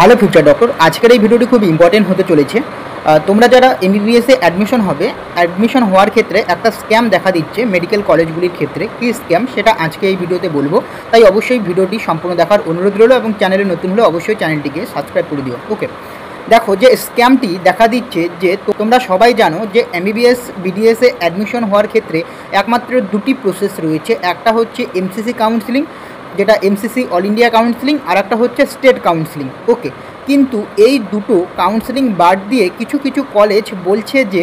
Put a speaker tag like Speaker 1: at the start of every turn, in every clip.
Speaker 1: Hello future doctor, আজকের এই ভিডিওটি খুব ইম্পর্টেন্ট হতে চলেছে। তোমরা যারা এমবিবিএসে অ্যাডমিশন হবে, অ্যাডমিশন হওয়ার ক্ষেত্রে একটা স্ক্যাম দেখা দিচ্ছে মেডিকেল কলেজগুলির ক্ষেত্রে। কী স্ক্যাম সেটা আজকে এই ভিডিওতে বলবো, তাই অবশ্যই ভিডিওটি সম্পূর্ণ দেখার অনুরোধ রইল এবং চ্যানেলে নতুন হলে অবশ্যই চ্যানেলটিকে সাবস্ক্রাইব করে দিও। ওকে, দেখো যে স্ক্যামটি দেখা দিচ্ছে যে তোমরা সবাই জানো যে এমবিবিএস বিডিএসে অ্যাডমিশন হওয়ার ক্ষেত্রে একমাত্র দুটি প্রসেস রয়েছে। একটা হচ্ছে এমসিসি কাউন্সিলিং, যেটা এমসিসি অল ইন্ডিয়া কাউন্সিলিং, আর একটা হচ্ছে স্টেট কাউন্সিলিং। ওকে, কিন্তু এই দুটো কাউন্সিলিং বাদ দিয়ে কিছু কিছু কলেজ বলছে যে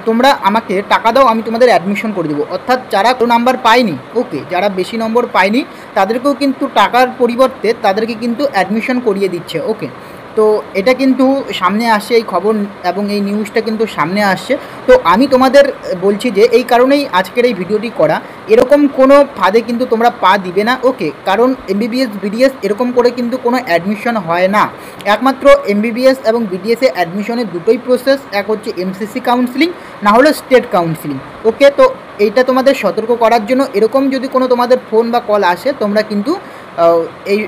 Speaker 1: তোমরা আমাকে টাকা দাও, আমি তোমাদের অ্যাডমিশন করে দেবো। অর্থাৎ যারা কোনো নাম্বার পায়নি, ওকে, যারা বেশি নম্বর পায়নি তাদেরকেও কিন্তু টাকার পরিবর্তে তাদেরকে কিন্তু অ্যাডমিশন করিয়ে দিচ্ছে। ওকে, তো এটা কিন্তু সামনে আসছে এই খবর এবং এই নিউজটা কিন্তু সামনে আসছে। তো আমি তোমাদের বলছি যে এই কারণেই আজকের এই ভিডিওটি করা, এরকম কোনো ফাঁদে কিন্তু তোমরা পা দিবে না। ওকে, কারণ এমবিবিএস বিডিএস এরকম করে কিন্তু কোনো অ্যাডমিশন হয় না। একমাত্র এমবিবিএস এবং বিডিএসে অ্যাডমিশনের দুটোই প্রসেস, এক হচ্ছে এমসিসি কাউন্সিলিং, না হলে স্টেট কাউন্সিলিং। ওকে, তো এইটা তোমাদের সতর্ক করার জন্য, এরকম যদি কোনো তোমাদের ফোন বা কল আসে তোমরা কিন্তু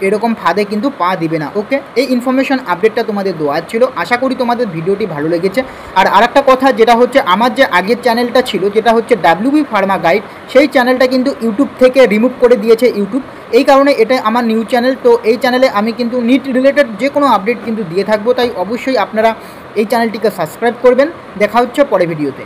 Speaker 1: এরকম ফাঁদে কিন্তু পা দিবে না। ওকে, এই ইনফরমেশন আপডেটটা তোমাদের দেওয়ার ছিল। আশা করি তোমাদের ভিডিওটি ভালো লেগেছে। আর আরেকটা কথা, যেটা হচ্ছে আমার যে আগের চ্যানেলটা ছিল, যেটা হচ্ছে ডাব্লিউবি ফার্মা গাইড, সেই চ্যানেলটা কিন্তু ইউটিউব থেকে রিমুভ করে দিয়েছে ইউটিউব। এই কারণে এটা আমার নিউ চ্যানেল। তো এই চ্যানেলে আমি কিন্তু নিট রিলেটেড যে কোনো আপডেট কিন্তু দিয়ে থাকবো, তাই অবশ্যই আপনারা এই চ্যানেলটিকে সাবস্ক্রাইব করবেন। দেখা হচ্ছে পরে ভিডিওতে।